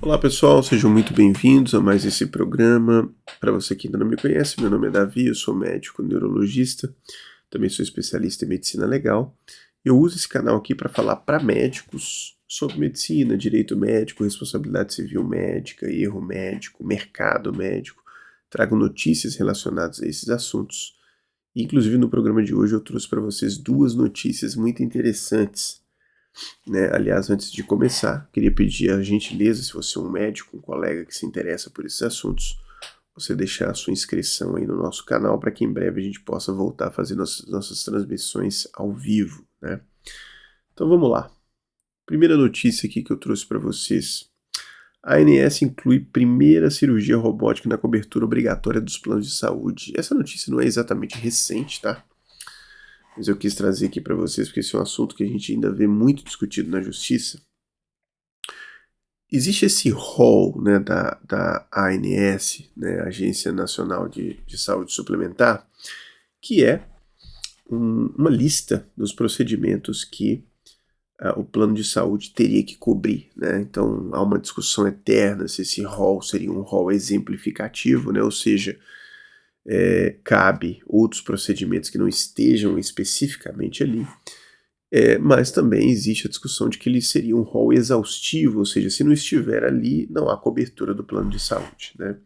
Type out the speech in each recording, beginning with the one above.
Olá pessoal, sejam muito bem-vindos a mais esse programa. Para você que ainda não me conhece, meu nome é Davi, eu sou médico neurologista, também sou especialista em medicina legal. Eu uso esse canal aqui para falar para médicos sobre medicina, direito médico, responsabilidade civil médica, erro médico, mercado médico. Trago notícias relacionadas a esses assuntos. Inclusive no programa de hoje eu trouxe para vocês duas notícias muito interessantes, né? Aliás, antes de começar, queria pedir a gentileza, se você é um médico, um colega que se interessa por esses assuntos, você deixar a sua inscrição aí no nosso canal para que em breve a gente possa voltar a fazer nossas transmissões ao vivo, né? Então vamos lá. Primeira notícia aqui que eu trouxe para vocês. A ANS inclui primeira cirurgia robótica na cobertura obrigatória dos planos de saúde. Essa notícia não é exatamente recente, tá? Mas eu quis trazer aqui para vocês porque esse é um assunto que a gente ainda vê muito discutido na justiça. Existe esse rol, né, da ANS, né, Agência Nacional de Saúde Suplementar, que é uma lista dos procedimentos que o plano de saúde teria que cobrir, né? Então há uma discussão eterna se esse rol seria um rol exemplificativo, né? Ou seja, cabe outros procedimentos que não estejam especificamente ali. Mas também existe a discussão de que ele seria um rol exaustivo, ou seja, se não estiver ali, não há cobertura do plano de saúde, né?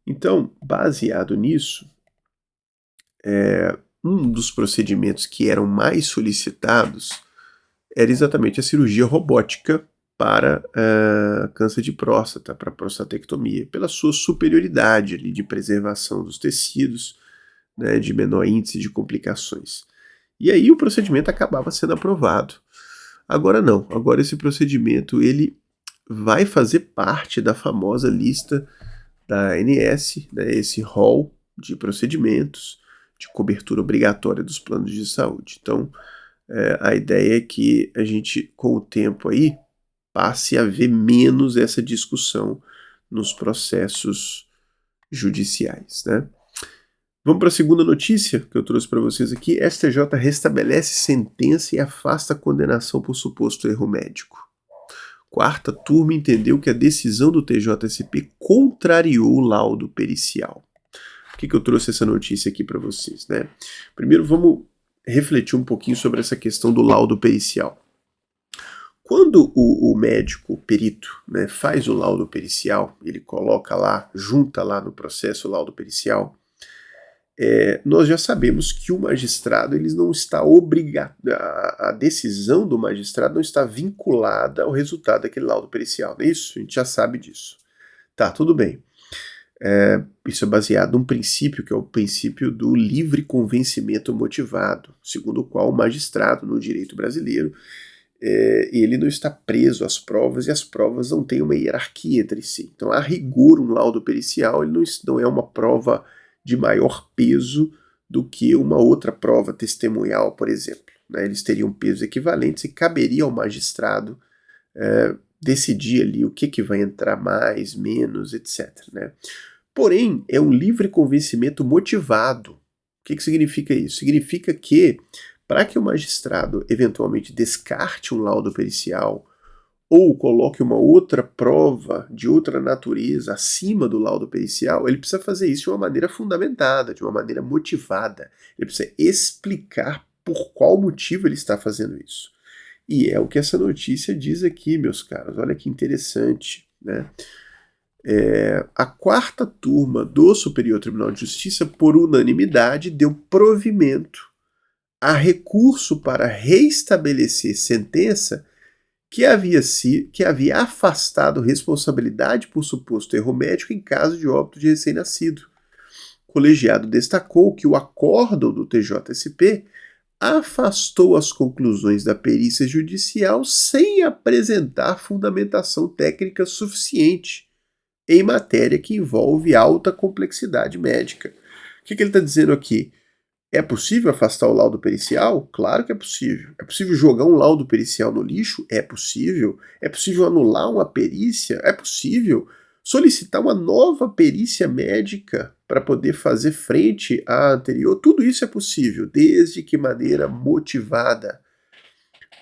Então, baseado nisso, um dos procedimentos que eram mais solicitados era exatamente a cirurgia robótica para câncer de próstata, para prostatectomia, pela sua superioridade ali de preservação dos tecidos, né, de menor índice de complicações. E aí o procedimento acabava sendo aprovado. Agora não, agora esse procedimento ele vai fazer parte da famosa lista da ANS, né, esse rol de procedimentos de cobertura obrigatória dos planos de saúde. Então, a ideia é que a gente, com o tempo aí, passe a ver menos essa discussão nos processos judiciais, né? Vamos para a segunda notícia que eu trouxe para vocês aqui. STJ restabelece sentença e afasta a condenação por suposto erro médico. Quarta turma entendeu que a decisão do TJSP contrariou o laudo pericial. Por que eu trouxe essa notícia aqui para vocês, né? Primeiro vamos refletir um pouquinho sobre essa questão do laudo pericial. Quando o médico, o perito, né, faz o laudo pericial, ele coloca lá, junta lá no processo o laudo pericial, nós já sabemos que o magistrado ele não está obrigado, a decisão do magistrado não está vinculada ao resultado daquele laudo pericial, não é isso? A gente já sabe disso. Tá, tudo bem. Isso é baseado num princípio que é o princípio do livre convencimento motivado, segundo o qual o magistrado no direito brasileiro ele não está preso às provas e as provas não têm uma hierarquia entre si. Então, a rigor, um laudo pericial ele não é uma prova de maior peso do que uma outra prova testemunhal, por exemplo, né? Eles teriam pesos equivalentes e caberia ao magistrado decidir ali o que vai entrar mais, menos, etc, né? Porém, é um livre convencimento motivado. O que significa isso? Significa que, para que o magistrado eventualmente descarte um laudo pericial ou coloque uma outra prova de outra natureza acima do laudo pericial, ele precisa fazer isso de uma maneira fundamentada, de uma maneira motivada. Ele precisa explicar por qual motivo ele está fazendo isso. E é o que essa notícia diz aqui, meus caros. Olha que interessante, né? A quarta turma do Superior Tribunal de Justiça, por unanimidade, deu provimento a recurso para reestabelecer sentença que havia afastado responsabilidade por suposto erro médico em caso de óbito de recém-nascido. O colegiado destacou que o acórdão do TJSP afastou as conclusões da perícia judicial sem apresentar fundamentação técnica suficiente em matéria que envolve alta complexidade médica. O que ele está dizendo aqui? É possível afastar o laudo pericial? Claro que é possível. É possível jogar um laudo pericial no lixo? É possível. É possível anular uma perícia? É possível. Solicitar uma nova perícia médica para poder fazer frente à anterior? Tudo isso é possível, desde que maneira motivada.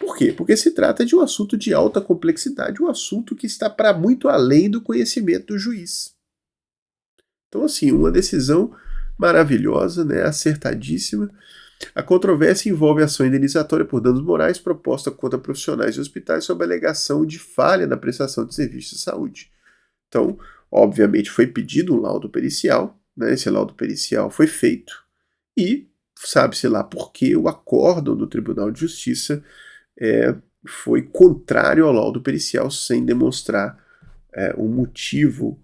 Por quê? Porque se trata de um assunto de alta complexidade, um assunto que está para muito além do conhecimento do juiz. Então, assim, uma decisão maravilhosa, né, acertadíssima. A controvérsia envolve ação indenizatória por danos morais proposta contra profissionais de hospitais sob a alegação de falha na prestação de serviços de saúde. Então, obviamente, foi pedido um laudo pericial, né, esse laudo pericial foi feito, e sabe-se lá por que o acórdão do Tribunal de Justiça foi contrário ao laudo pericial, sem demonstrar um motivo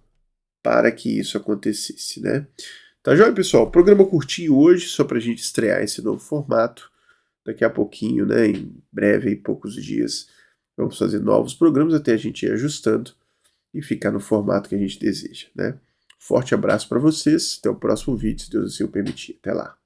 para que isso acontecesse, né? Tá joia, pessoal? Programa curtinho hoje, só para a gente estrear esse novo formato. Daqui a pouquinho, né, em breve, em poucos dias, vamos fazer novos programas até a gente ir ajustando e ficar no formato que a gente deseja, né? Forte abraço para vocês, até o próximo vídeo, se Deus assim o permitir. Até lá.